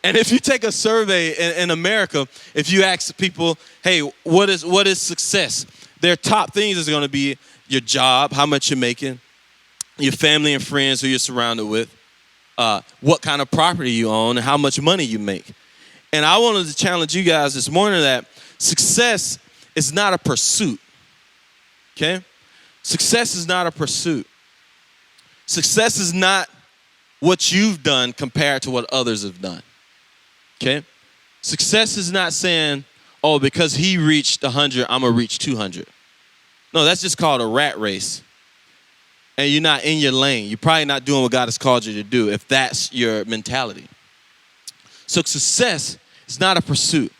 And if you take a survey in America, if you ask people, hey, what is success? Their top things is going to be your job, how much you're making, your family and friends who you're surrounded with, what kind of property you own, and how much money you make. And I wanted to challenge you guys this morning that success is not a pursuit, okay? Success is not a pursuit. Success is not what you've done compared to what others have done, okay? Success is not saying, oh, because he reached 100, I'm going to reach 200. No, that's just called a rat race. And you're not in your lane. You're probably not doing what God has called you to do if that's your mentality. So success is not a pursuit.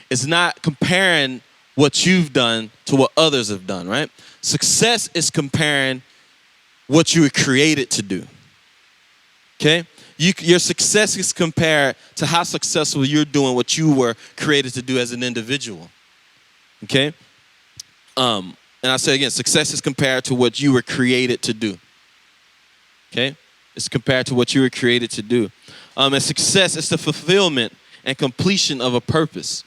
It's not comparing what you've done to what others have done, right? Success is comparing what you were created to do, okay? Your success is compared to how successful you're doing what you were created to do as an individual, okay? And I say again, success is compared to what you were created to do, okay? It's compared to what you were created to do. And success is the fulfillment and completion of a purpose.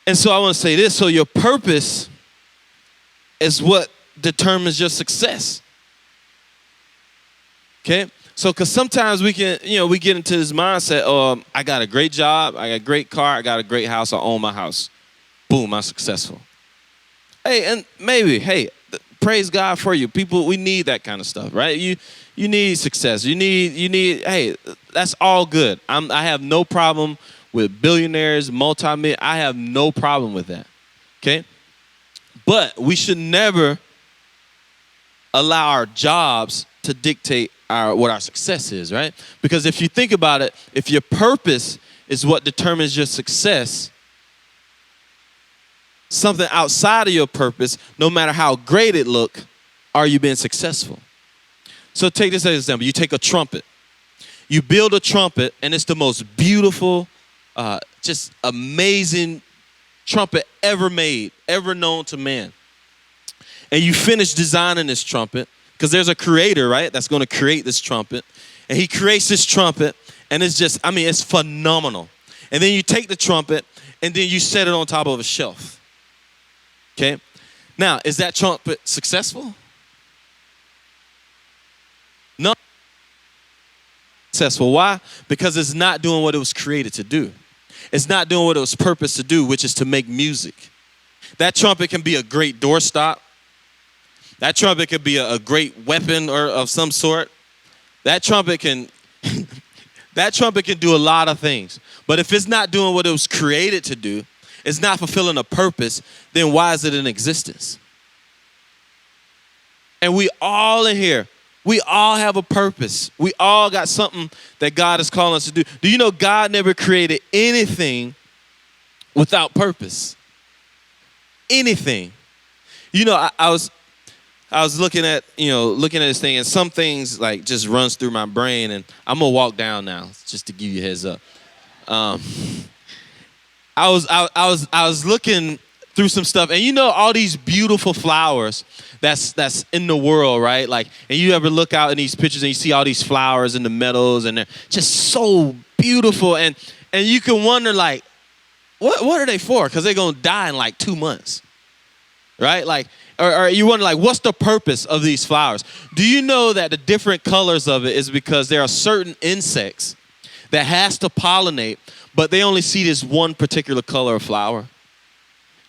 And so I want to say this, so your purpose is what determines your success, okay? So, because sometimes we can, we get into this mindset, oh, I got a great job, I got a great car, I got a great house, I own my house. Boom, I'm successful. Hey, and maybe, praise God for you. People, we need that kind of stuff, right? You need success. You need, hey, that's all good. I have no problem with billionaires, multi-million. I have no problem with that, okay? But we should never allow our jobs to dictate what our success is, right? Because if you think about it, if your purpose is what determines your success, something outside of your purpose, no matter how great it look, are you being successful? So take this as an example. You take a trumpet. You build a trumpet, and it's the most beautiful, just amazing trumpet ever made, ever known to man. And you finish designing this trumpet, because there's a creator, right, that's going to create this trumpet. And he creates this trumpet, and it's just, it's phenomenal. And then you take the trumpet, and then you set it on top of a shelf. Okay? Now, is that trumpet successful? No. Successful. Why? Because it's not doing what it was created to do. It's not doing what it was purposed to do, which is to make music. That trumpet can be a great doorstop. That trumpet could be a great weapon or of some sort. That trumpet can do a lot of things. But if it's not doing what it was created to do, it's not fulfilling a purpose, then why is it in existence? And we all in here, we all have a purpose. We all got something that God is calling us to do. Do you know God never created anything without purpose? Anything. I was looking at this thing, and some things like just runs through my brain, and I'm gonna walk down now just to give you a heads up. I was looking through some stuff, and all these beautiful flowers that's in the world, right? Like, and you ever look out in these pictures and you see all these flowers in the meadows, and they're just so beautiful, and you can wonder, like, what are they for? Because they're gonna die in like 2 months, right? Like, or you wonder, like, what's the purpose of these flowers? Do you know that the different colors of it is because there are certain insects that has to pollinate, but they only see this one particular color of flower?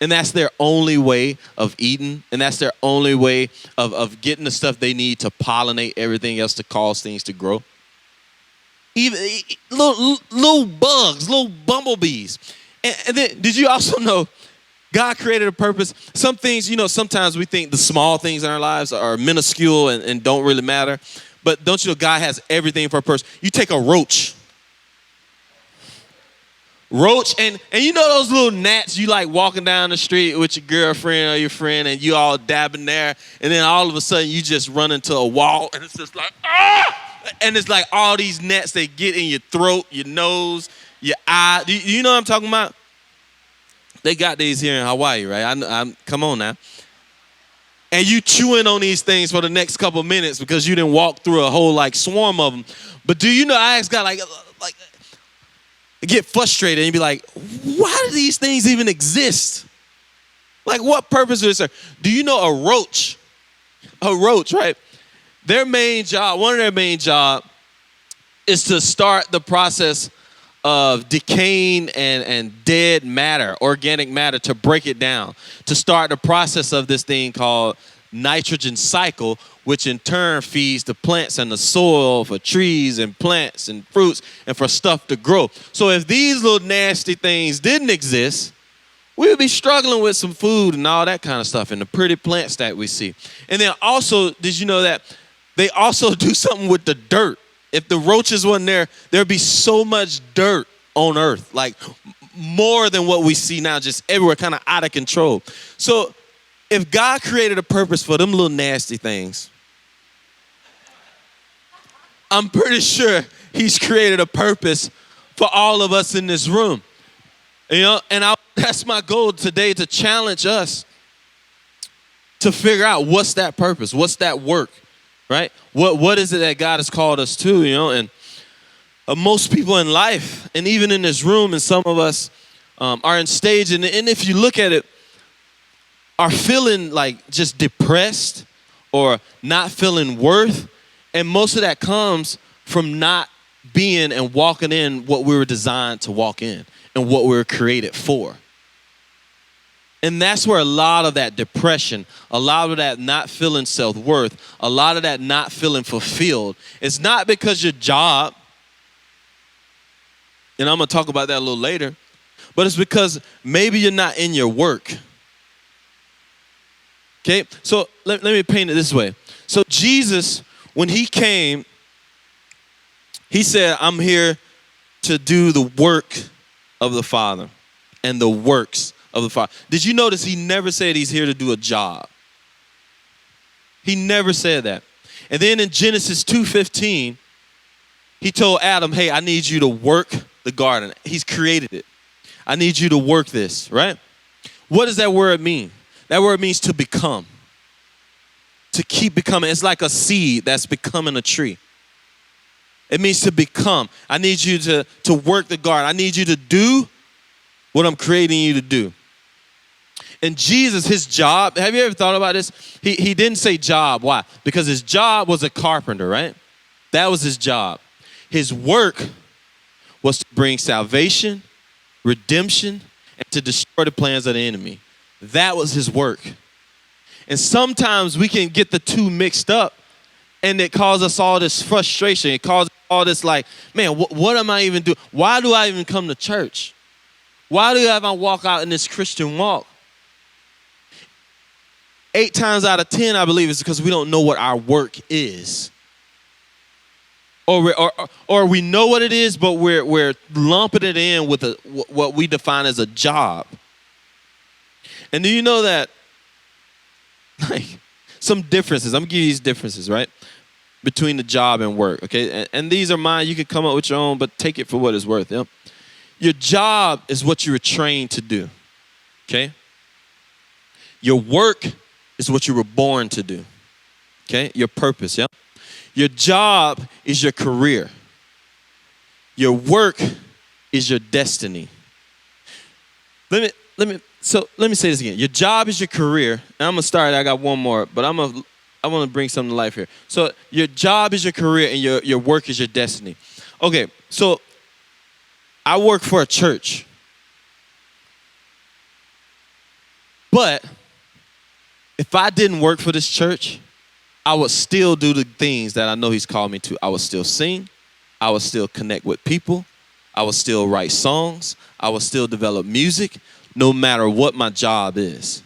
And that's their only way of eating, and that's their only way of getting the stuff they need to pollinate everything else to cause things to grow. Even little bugs, little bumblebees. And then, did you also know God created a purpose? Some things, sometimes we think the small things in our lives are minuscule and don't really matter. But don't you know God has everything for a purpose? You take a roach. And those little gnats you like walking down the street with your girlfriend or your friend, and you all dabbing there, and then all of a sudden you just run into a wall, and it's just like, ah! And it's like all these gnats, they get in your throat, your nose, your eye. Do you know what I'm talking about? They got these here in Hawaii, right? I'm come on now. And you chewing on these things for the next couple of minutes because you didn't walk through a whole like swarm of them. But do you know, I asked God, like get frustrated and you'd be like, why do these things even exist? Like, what purpose is there? Do you know a roach, right? Their main job, one of their main job is to start the process of decaying and dead matter, organic matter, to break it down, to start the process of this thing called nitrogen cycle, which in turn feeds the plants and the soil for trees and plants and fruits and for stuff to grow. So if these little nasty things didn't exist, we would be struggling with some food and all that kind of stuff and the pretty plants that we see. And then also, did you know that they also do something with the dirt? If the roaches weren't there, there'd be so much dirt on earth, like more than what we see now, just everywhere, kind of out of control. So if God created a purpose for them little nasty things, I'm pretty sure he's created a purpose for all of us in this room. You know, and that's my goal today, to challenge us to figure out what's that purpose, what's that work, right? What is it that God has called us to, you know? And most people in life, and even in this room, and some of us are in stage, and if you look at it, are feeling like just depressed or not feeling worth. And most of that comes from not being and walking in what we were designed to walk in and what we were created for. And that's where a lot of that depression, a lot of that not feeling self-worth, a lot of that not feeling fulfilled, it's not because your job, and I'm going to talk about that a little later, but it's because maybe you're not in your work. Okay, so let me paint it this way. So Jesus, when he came, he said, I'm here to do the work of the Father and the works of the Father. Did you notice he never said he's here to do a job? He never said that. And then in Genesis 2:15, he told Adam, hey, I need you to work the garden. He's created it. I need you to work this, right? What does that word mean? That word means to become. To keep becoming. It's like a seed that's becoming a tree. It means to become. I need you to work the garden. I need you to do what I'm creating you to do. And Jesus, his job, have you ever thought about this? He didn't say job. Why? Because his job was a carpenter, right? That was his job. His work was to bring salvation, redemption, and to destroy the plans of the enemy. That was his work. And sometimes we can get the two mixed up, and it causes us all this frustration. It causes all this like, man, what am I even doing? Why do I even come to church? Why do I walk out in this Christian walk? 8 times out of 10, I believe, is because we don't know what our work is. Or we know what it is, but we're lumping it in with what we define as a job. And do you know that, like, some differences, I'm going to give you these differences, right, between the job and work, okay? And these are mine. You can come up with your own, but take it for what it's worth, yeah? Your job is what you were trained to do, okay? Your work is what you were born to do, okay? Your purpose, yeah? Your job is your career. Your work is your destiny. Let me say this again. Your job is your career. And I'm going to start, I got one more, but I want to bring something to life here. So your job is your career and your work is your destiny. Okay, so I work for a church. But if I didn't work for this church, I would still do the things that I know he's called me to. I would still sing. I would still connect with people. I would still write songs. I would still develop music, no matter what my job is.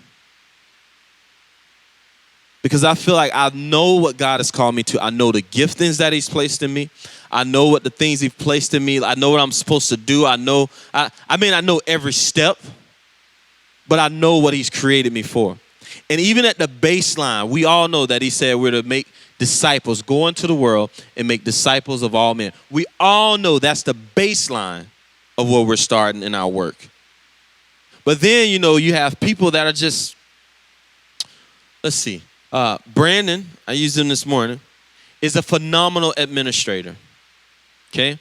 Because I feel like I know what God has called me to. I know the giftings that he's placed in me. I know what the things he's placed in me. I know what I'm supposed to do. I know every step, but I know what he's created me for. And even at the baseline, we all know that he said we're to make disciples, go into the world and make disciples of all men. We all know that's the baseline of where we're starting in our work. But then, you have people that are just, let's see. Brandon, I used him this morning, is a phenomenal administrator. Okay?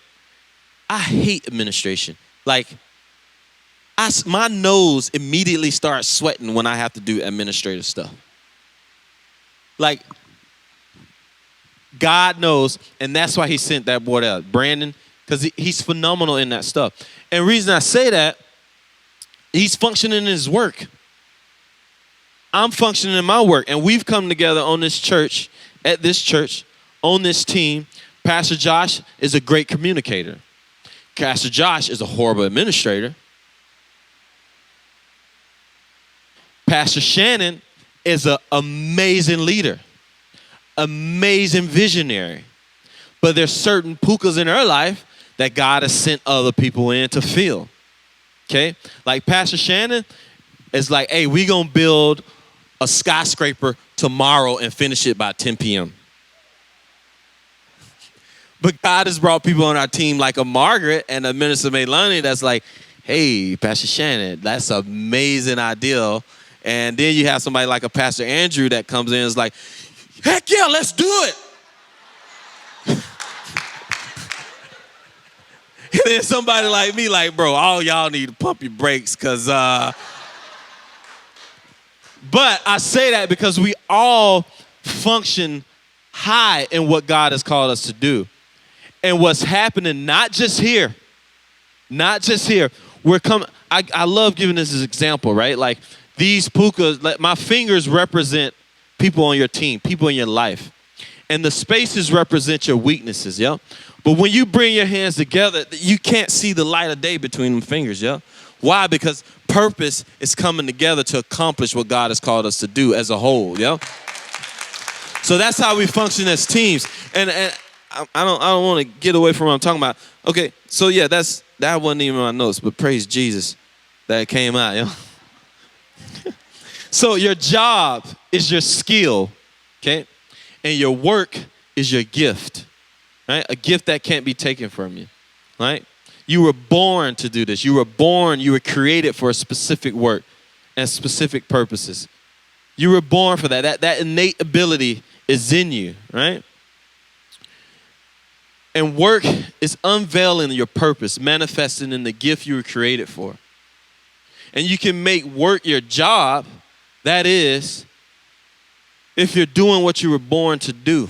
I hate administration. Like, my nose immediately starts sweating when I have to do administrative stuff. Like, God knows, and that's why he sent that boy out, Brandon, because he's phenomenal in that stuff. And the reason I say that, he's functioning in his work. I'm functioning in my work, and we've come together on this church, at this church, on this team. Pastor Josh is a great communicator. Pastor Josh is a horrible administrator. Pastor Shannon is an amazing leader, amazing visionary. But there's certain pukas in her life that God has sent other people in to fill. Okay? Like Pastor Shannon is like, hey, we going to build a skyscraper tomorrow and finish it by 10 p.m. But God has brought people on our team like a Margaret and a Minister Maylani that's like, hey, Pastor Shannon, that's an amazing idea. And then you have somebody like a Pastor Andrew that comes in and is like, heck yeah, let's do it. And then somebody like me like, bro, all y'all need to pump your brakes because, but I say that because we all function high in what God has called us to do. And what's happening, not just here, we're coming, I love giving this as an example, right? Like these pukas, like my fingers represent people on your team, people in your life. And the spaces represent your weaknesses, yeah? But when you bring your hands together, you can't see the light of day between them fingers, yeah? Why? Because purpose is coming together to accomplish what God has called us to do as a whole, yeah? So that's how we function as teams. And I don't want to get away from what I'm talking about. Okay, so yeah, that wasn't even my notes, but praise Jesus that it came out, yo. So your job is your skill, okay? And your work is your gift, right? A gift that can't be taken from you, right? You were born to do this. You were created for a specific work and specific purposes. You were born for that. That innate ability is in you, right? And work is unveiling your purpose, manifesting in the gift you were created for. And you can make work your job, that is, if you're doing what you were born to do.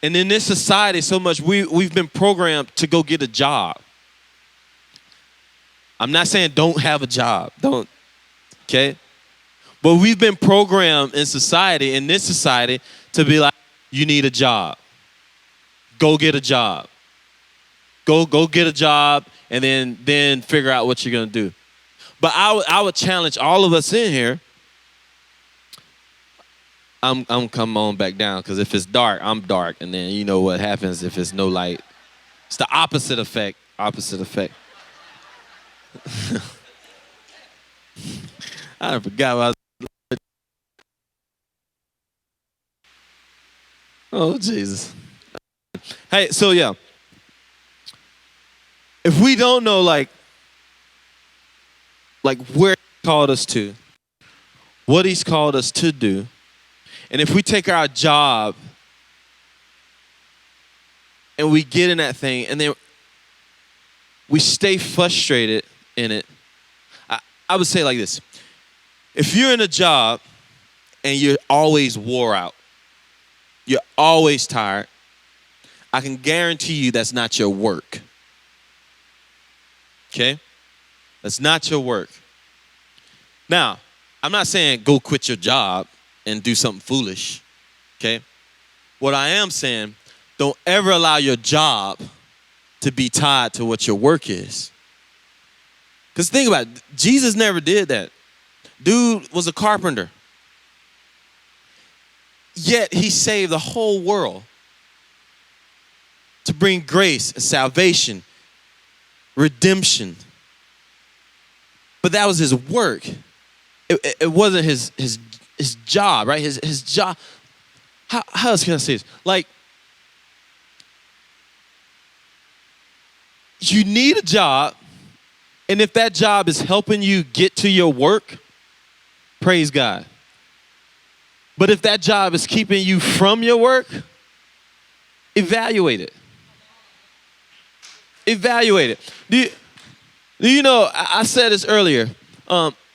And in this society, so much, we've been programmed to go get a job. I'm not saying don't have a job, don't, okay? But we've been programmed in this society, to be like, you need a job. Go get a job. Go get a job and then figure out what you're gonna do. But I would challenge all of us in here. I'm coming on back down because if it's dark, I'm dark, and then you know what happens if it's no light. It's the opposite effect. Opposite effect. I forgot what I was. Oh Jesus. Hey, so yeah. If we don't know like where he called us to, what he's called us to do, and if we take our job and we get in that thing and then we stay frustrated in it, I would say like this. If you're in a job and you're always wore out, you're always tired, I can guarantee you that's not your work. Okay? That's not your work. Now, I'm not saying go quit your job and do something foolish. Okay? What I am saying, don't ever allow your job to be tied to what your work is. Because think about it, Jesus never did that. Dude was a carpenter. Yet he saved the whole world to bring grace, salvation, redemption. But that was his work. It wasn't his job, right? His job. How else can I say this? Like, you need a job, and if that job is helping you get to your work, praise God. But if that job is keeping you from your work, evaluate it. Evaluate it. You know, I said this earlier.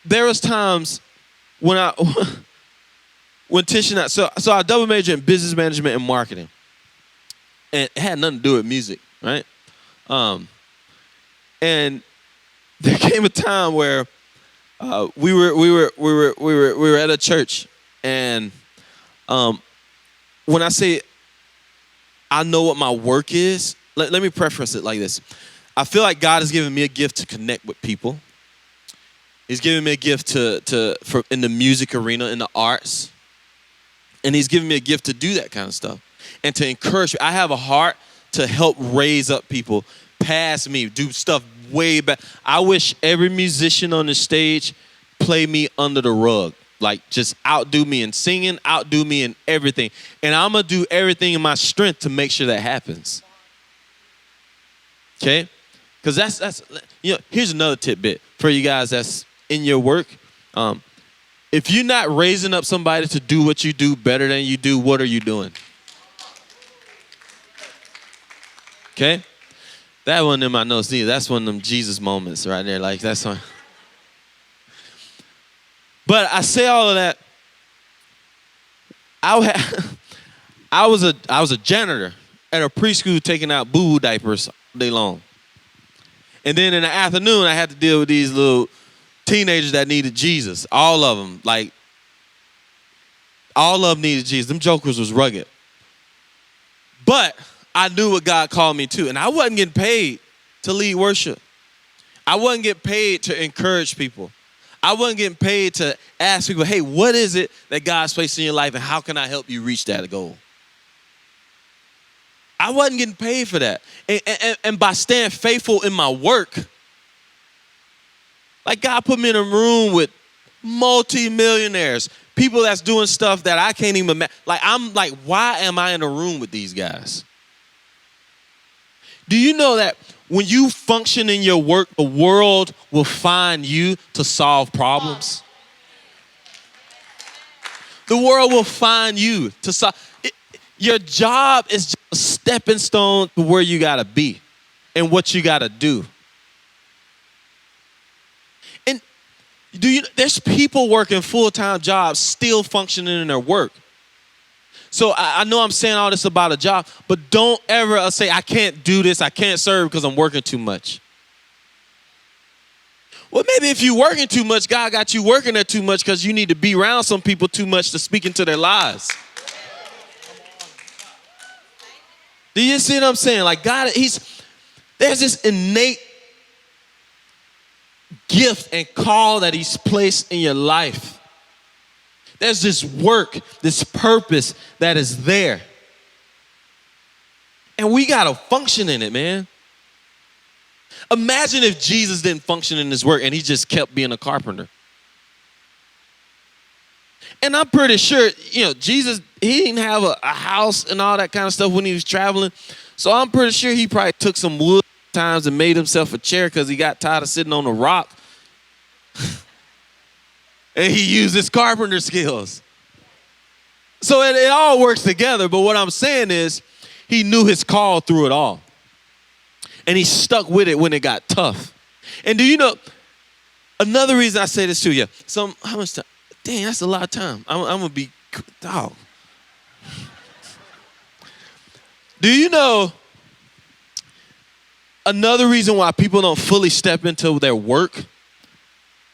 There was times when when Tish and so I double major in business management and marketing, and it had nothing to do with music, right? And there came a time where we were at a church, and when I say I know what my work is, let me preface it like this. I feel like God has given me a gift to connect with people. He's given me a gift for in the music arena, in the arts. And he's given me a gift to do that kind of stuff and to encourage. I have a heart to help raise up people past me, do stuff way back. I wish every musician on the stage play me under the rug. Like, just outdo me in singing, outdo me in everything. And I'm going to do everything in my strength to make sure that happens. Okay? Because that's here's another tidbit for you guys that's in your work. If you're not raising up somebody to do what you do better than you do, what are you doing? Okay? That wasn't in my notes either. That's one of them Jesus moments right there. Like, that's one. But I say all of that. I was a janitor at a preschool taking out boo-boo diapers all day long. And then in the afternoon, I had to deal with these little teenagers that needed Jesus. All of them. Like, all of them needed Jesus. Them jokers was rugged. But I knew what God called me to. And I wasn't getting paid to lead worship. I wasn't getting paid to encourage people. I wasn't getting paid to ask people, hey, what is it that God's placed in your life and how can I help you reach that goal? I wasn't getting paid for that. And by staying faithful in my work, like, God put me in a room with multi-millionaires, people that's doing stuff that I can't even imagine. Like, I'm like, why am I in a room with these guys? Do you know that when you function in your work, the world will find you to solve problems? The world will find you to solve. Your job is just a stepping stone to where you got to be and what you got to do. And there's people working full-time jobs still functioning in their work. So I know I'm saying all this about a job, but don't ever say, I can't do this, I can't serve because I'm working too much. Well, maybe if you're working too much, God got you working there too much because you need to be around some people too much to speak into their lives. Do you see what I'm saying? Like, God, there's this innate gift and call that he's placed in your life. There's this work, this purpose that is there. And we got to function in it, man. Imagine if Jesus didn't function in his work and he just kept being a carpenter. And I'm pretty sure, Jesus, he didn't have a house and all that kind of stuff when he was traveling. So I'm pretty sure he probably took some wood times and made himself a chair because he got tired of sitting on a rock. And he used his carpenter skills. So it all works together. But what I'm saying is he knew his call through it all. And he stuck with it when it got tough. And do you know, another reason I say this to you. How much time? Dang, that's a lot of time. I'm going to be, dog. Do you know another reason why people don't fully step into their work?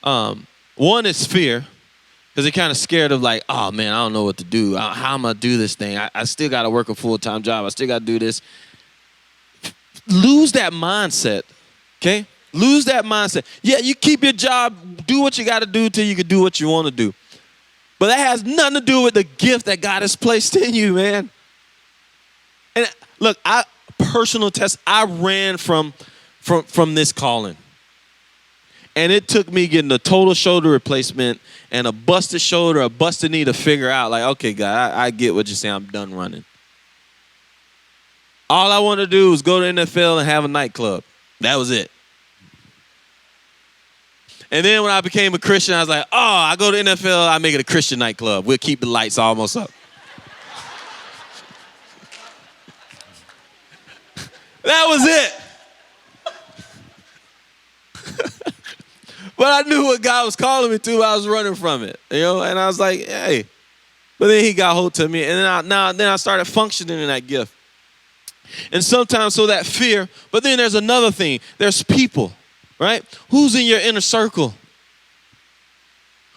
One is fear, because they're kind of scared of like, oh man, I don't know what to do. How am I do this thing? I still got to work a full-time job. I still got to do this. Lose that mindset, okay? Lose that mindset. Yeah, you keep your job, do what you got to do till you can do what you want to do. But that has nothing to do with the gift that God has placed in you, man. And look, personal test, I ran from this calling. And it took me getting a total shoulder replacement and a busted shoulder, a busted knee to figure out, like, okay, God, I get what you're saying. I'm done running. All I wanted to do was go to NFL and have a nightclub. That was it. And then when I became a Christian, I was like, oh, I go to NFL, I make it a Christian nightclub. We'll keep the lights almost up. That was it. But I knew what God was calling me to. I was running from it, and I was like, hey. But then he got hold to me, and then I started functioning in that gift. And sometimes, so that fear, but then there's another thing. There's people, right? Who's in your inner circle?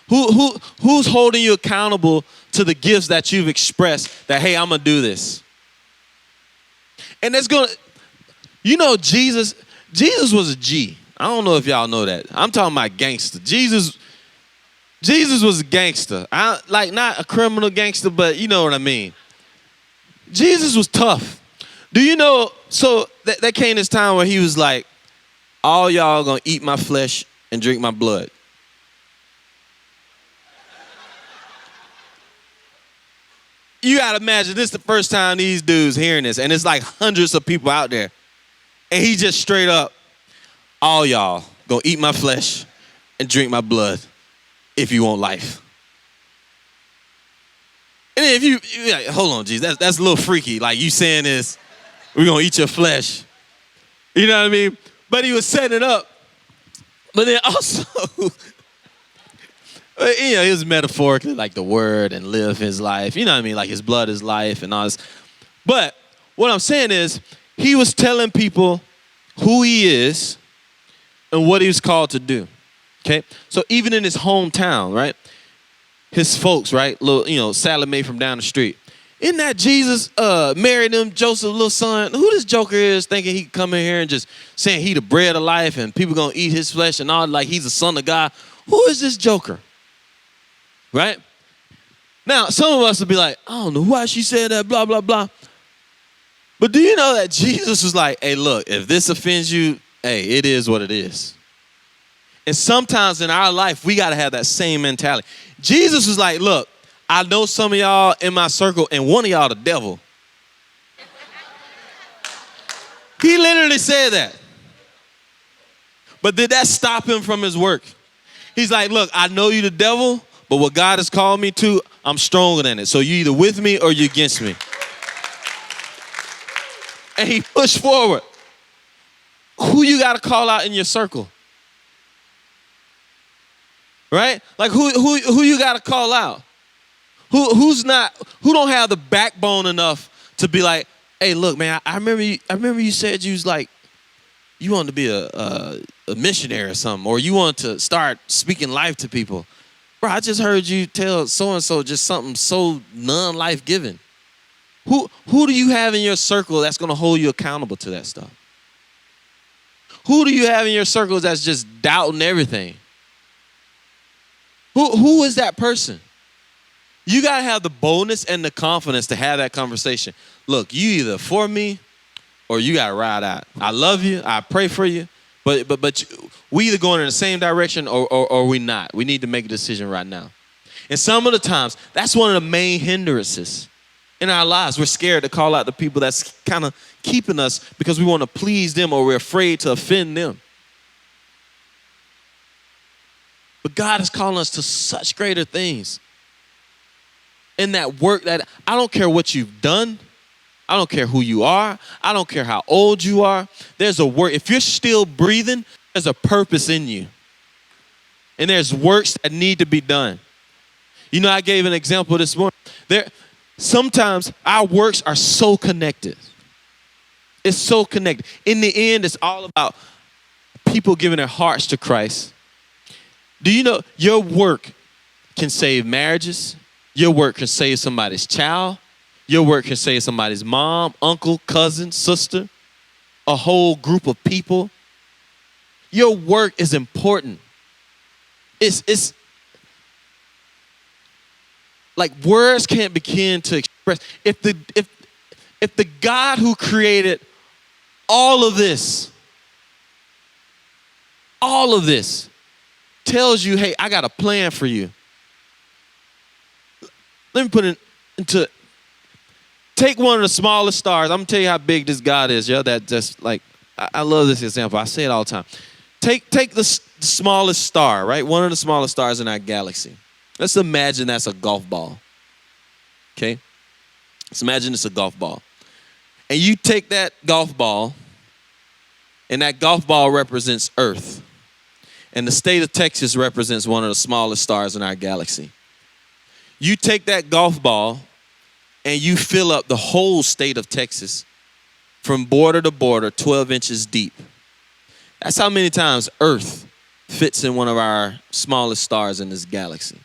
Who's holding you accountable to the gifts that you've expressed that, hey, I'm going to do this? And that's going to, Jesus was a G. I don't know if y'all know that. I'm talking about gangster. Jesus was a gangster. Not a criminal gangster, but you know what I mean. Jesus was tough. Do you know, so that came this time where he was like, all y'all going to eat my flesh and drink my blood. You got to imagine, this is the first time these dudes hearing this, and it's like hundreds of people out there. And he just straight up, all y'all gonna eat my flesh and drink my blood if you want life. And then if you like, hold on, Jesus, that's a little freaky. Like you saying this, we're gonna eat your flesh. You know what I mean? But he was setting it up. But then also, he was metaphorically like the word and live his life. You know what I mean? Like his blood is life and all this. But what I'm saying is, he was telling people who he is and what he was called to do. Okay? So even in his hometown, right? His folks, right? Little, Salome from down the street. Isn't that Jesus married them, Joseph's little son? Who this joker is thinking he could come in here and just saying he the bread of life and people gonna eat his flesh and all, like he's the son of God? Who is this joker? Right? Now, some of us would be like, I don't know why she said that, blah, blah, blah. But do you know that Jesus was like, hey, look, if this offends you, hey, it is what it is. And sometimes in our life, we got to have that same mentality. Jesus was like, look, I know some of y'all in my circle, and one of y'all the devil. He literally said that. But did that stop him from his work? He's like, look, I know you the devil, but what God has called me to, I'm stronger than it. So you either with me or you against me. And he pushed forward. Who you got to call out in your circle? Right? Like who you got to call out? Who don't have the backbone enough to be like, hey, look, man, I remember you said you was like, you wanted to be a missionary or something, or you wanted to start speaking life to people. Bro, I just heard you tell so-and-so just something so non-life-giving. Who do you have in your circle that's going to hold you accountable to that stuff? Who do you have in your circle that's just doubting everything? Who is that person? You got to have the boldness and the confidence to have that conversation. Look, you either for me or you got to ride out. I love you. I pray for you. But we either going in the same direction or we not. We need to make a decision right now. And some of the times, that's one of the main hindrances in our lives. We're scared to call out the people that's kind of keeping us because we want to please them or we're afraid to offend them. But God is calling us to such greater things. In that work that I don't care what you've done. I don't care who you are. I don't care how old you are. There's a work. If you're still breathing, there's a purpose in you. And there's works that need to be done. I gave an example this morning. Sometimes our works are so connected. It's so connected. In the end, it's all about people giving their hearts to Christ. Do you know your work can save marriages? Your work can save somebody's child. Your work can save somebody's mom, uncle, cousin, sister, a whole group of people. Your work is important. It's like words can't begin to express. If the God who created all of this tells you, hey, I got a plan for you. Let me put it into, take one of the smallest stars. I'm going to tell you how big this God is. That just like, I love this example. I say it all the time. Take the smallest star, right? One of the smallest stars in our galaxy. Let's imagine that's a golf ball. Okay? Let's imagine it's a golf ball. And you take that golf ball, and that golf ball represents Earth. And the state of Texas represents one of the smallest stars in our galaxy. You take that golf ball and you fill up the whole state of Texas from border to border, 12 inches deep. That's how many times Earth fits in one of our smallest stars in this galaxy.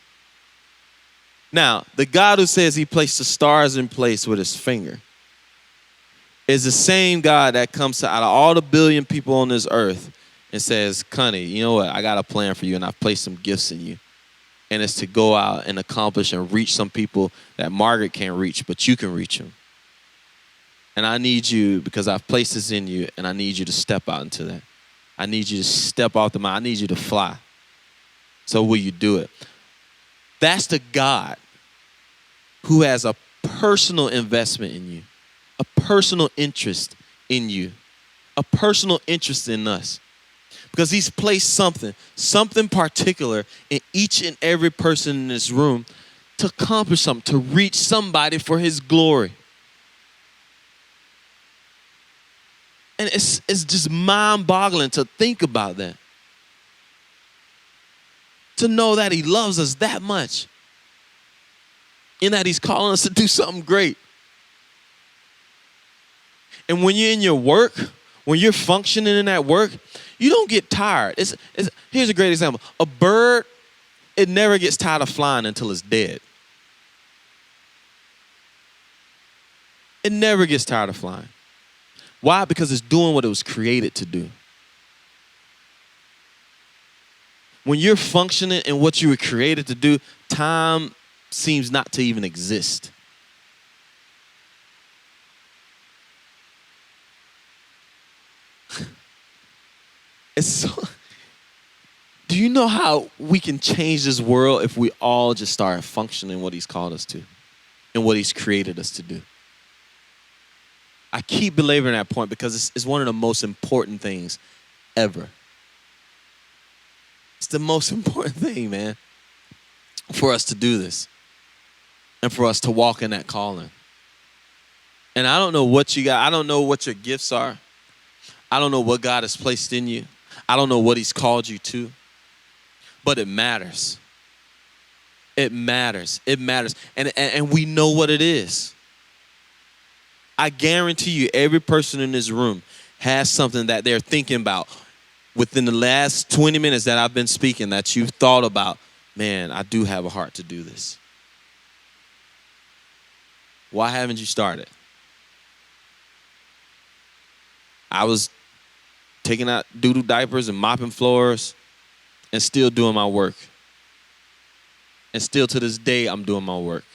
Now, the God who says he placed the stars in place with his finger is the same God that comes to out of all the billion people on this earth and says, Connie, you know what? I got a plan for you, and I've placed some gifts in you. And it's to go out and accomplish and reach some people that Margaret can't reach, but you can reach them. And I need you, because I've placed this in you, and I need you to step out into that. I need you to step off the mountain. I need you to fly. So will you do it? That's the God who has a personal investment in you, a personal interest in you, a personal interest in us. Because he's placed something particular in each and every person in this room to accomplish something, to reach somebody for his glory. And it's just mind-boggling to think about that. To know that he loves us that much. And that he's calling us to do something great. And when you're in your work, when you're functioning in that work, you don't get tired. Here's a great example. A bird, it never gets tired of flying until it's dead. It never gets tired of flying. Why? Because it's doing what it was created to do. When you're functioning in what you were created to do, time seems not to even exist. Do you know how we can change this world if we all just start functioning what he's called us to and what he's created us to do? I keep belaboring that point because it's one of the most important things ever. It's the most important thing, man, for us to do this and for us to walk in that calling. And I don't know what you got. I don't know what your gifts are. I don't know what God has placed in you. I don't know what he's called you to. But it matters. It matters. It matters. And we know what it is. I guarantee you every person in this room has something that they're thinking about within the last 20 minutes that I've been speaking that you've thought about, man, I do have a heart to do this. Why haven't you started? I was taking out doo-doo diapers and mopping floors and still doing my work. And still to this day, I'm doing my work.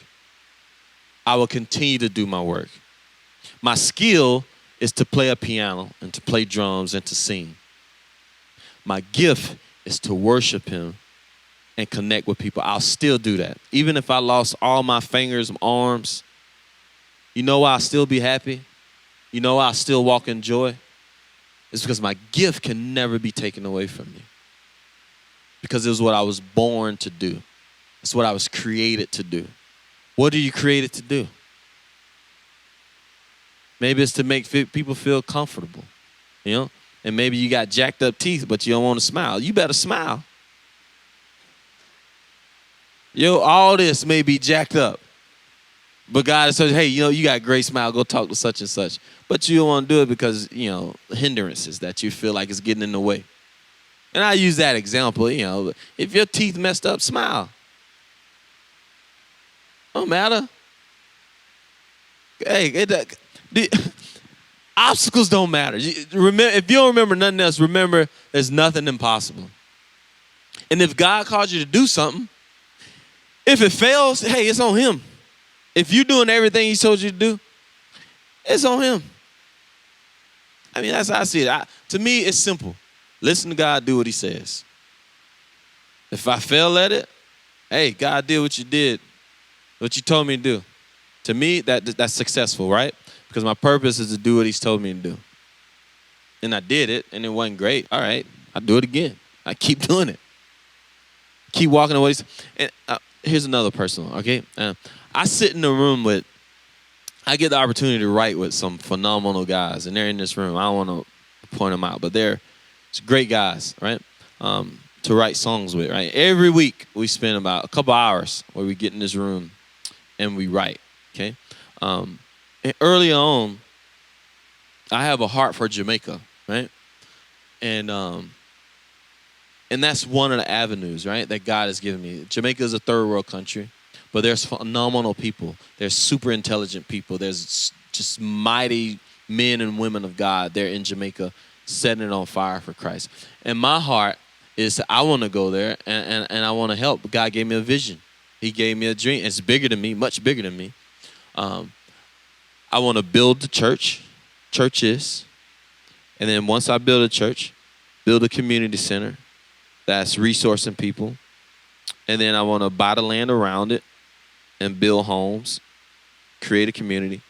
I will continue to do my work. My skill is to play a piano and to play drums and to sing. My gift is to worship him and connect with people. I'll still do that. Even if I lost all my fingers and arms, you know why I'll still be happy? You know why I'll still walk in joy? It's because my gift can never be taken away from me. Because it was what I was born to do. It's what I was created to do. What are you created to do? Maybe it's to make people feel comfortable, you know? And maybe you got jacked up teeth, but you don't want to smile. You better smile. All this may be jacked up. But God says, hey, you got a great smile. Go talk to such and such. But you don't want to do it because, hindrances that you feel like is getting in the way. And I use that example, if your teeth messed up, smile. Don't matter. Hey, obstacles don't matter. Remember, if you don't remember nothing else, remember there's nothing impossible. And if God called you to do something, if it fails, hey, it's on him. If you're doing everything he told you to do, it's on him. I mean, that's how I see it. To me, it's simple. Listen to God, do what he says. If I fail at it, hey, God did what you told me to do. To me, that's successful, right? Because my purpose is to do what he's told me to do. And I did it, and it wasn't great. All right, I'll do it again. I keep doing it. Keep walking away. And here's another personal, okay? I sit in the room I get the opportunity to write with some phenomenal guys, and they're in this room. I don't want to point them out, but they're great guys, right? to write songs with, right? Every week we spend about a couple hours where we get in this room and we write, okay? And early on, I have a heart for Jamaica, right? And that's one of the avenues, right, that God has given me. Jamaica is a third world country, but there's phenomenal people. There's super intelligent people. There's just mighty men and women of God there in Jamaica setting it on fire for Christ. And my heart is I want to go there and I want to help. God gave me a vision. He gave me a dream. It's bigger than me, much bigger than me. I want to build the churches, and then once I build a church, build a community center that's resourcing people, and then I want to buy the land around it and build homes, create a community,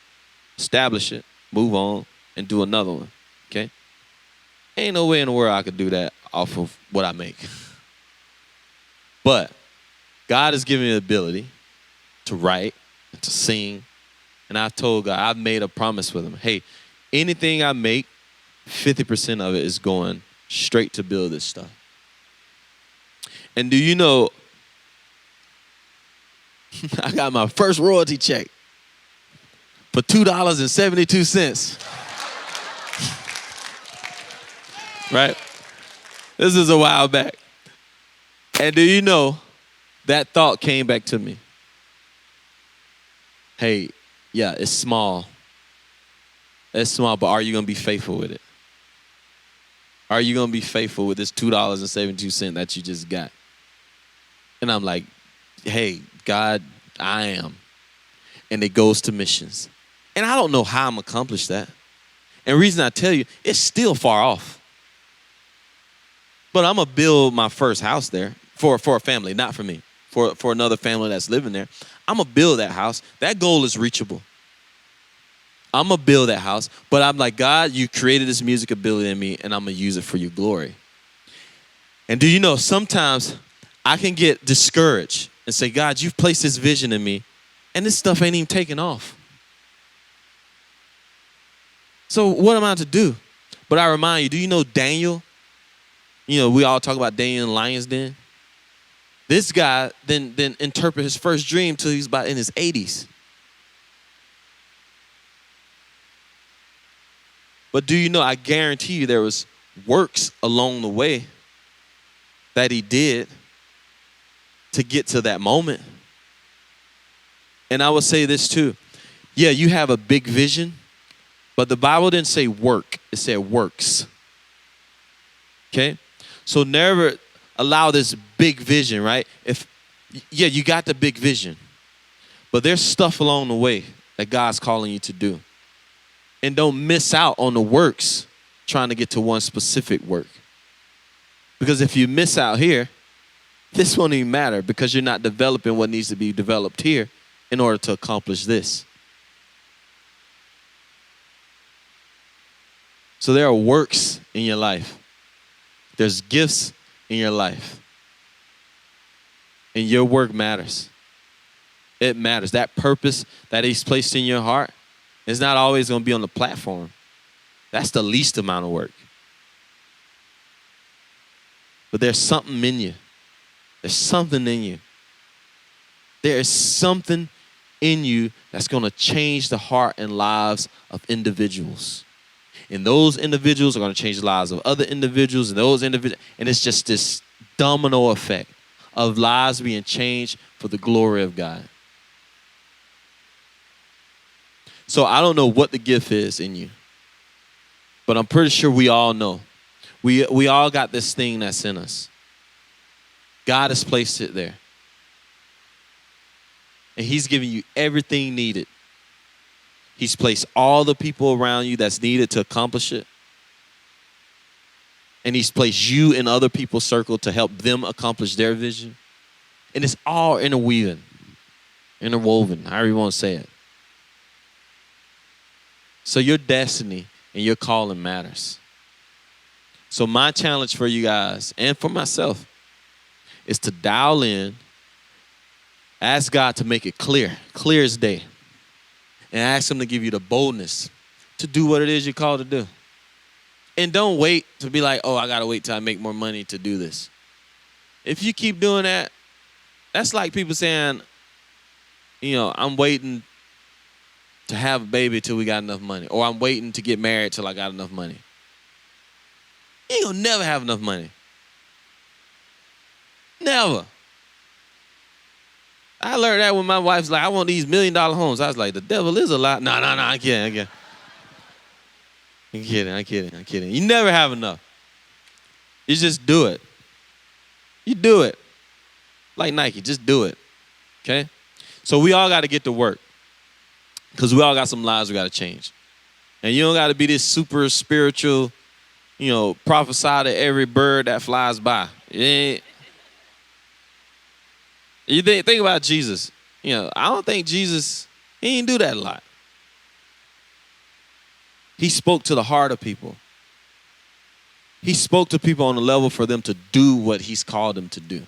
establish it, move on, and do another one, okay? Ain't no way in the world I could do that off of what I make. But God has given me the ability to write and to sing. And I've told God, I've made a promise with him. Hey, anything I make, 50% of it is going straight to build this stuff. And do you know, I got my first royalty check for $2.72. Right? This is a while back. And do you know, that thought came back to me. Hey, yeah, it's small. It's small, but are you going to be faithful with it? Are you going to be faithful with this $2.72 that you just got? And I'm like, hey, God, I am. And it goes to missions. And I don't know how I'm accomplish that. And the reason I tell you, it's still far off. But I'm going to build my first house there for a family, not for me, for another family that's living there. I'm going to build that house. That goal is reachable. I'm going to build that house. But I'm like, God, you created this music ability in me, and I'm going to use it for your glory. And do you know, sometimes I can get discouraged and say, God, you've placed this vision in me, and this stuff ain't even taking off. So what am I to do? But I remind you, do you know Daniel? You know, we all talk about Daniel in the lion's den. This guy then interpreted his first dream till he's about in his 80s. But do you know, I guarantee you there was works along the way that he did to get to that moment. And I would say this too. Yeah, you have a big vision, but the Bible didn't say work. It said works. Okay? So never allow this big vision, right? Yeah, you got the big vision, but there's stuff along the way that God's calling you to do. And don't miss out on the works trying to get to one specific work. Because if you miss out here, this won't even matter because you're not developing what needs to be developed here in order to accomplish this. So there are works in your life. There's gifts in your life. And your work matters. It matters. That purpose that he's placed in your heart is not always going to be on the platform. That's the least amount of work. But there's something in you. There's something in you. There is something in you that's going to change the heart and lives of individuals. And those individuals are going to change the lives of other individuals and those individuals. And it's just this domino effect of lives being changed for the glory of God. So I don't know what the gift is in you, but I'm pretty sure we all know. We all got this thing that's in us. God has placed it there. And he's giving you everything needed. He's placed all the people around you that's needed to accomplish it. And he's placed you in other people's circle to help them accomplish their vision. And it's all interwoven, however you want to say it. So your destiny and your calling matters. So my challenge for you guys and for myself is to dial in, ask God to make it clear as day, and ask him to give you the boldness to do what it is you're called to do. And don't wait to be like, oh, I got to wait till I make more money to do this. If you keep doing that, that's like people saying, I'm waiting to have a baby till we got enough money. Or I'm waiting to get married till I got enough money. You ain't gonna never have enough money. Never. I learned that when my wife's like, I want these $1 million homes. I was like, the devil is a lie. No, I'm kidding. I'm kidding. You never have enough. You just do it. You do it. Like Nike, just do it. Okay? So we all got to get to work. Because we all got some lives we got to change. And you don't got to be this super spiritual, prophesy to every bird that flies by. You think about Jesus. I don't think Jesus, he didn't do that a lot. He spoke to the heart of people. He spoke to people on a level for them to do what he's called them to do.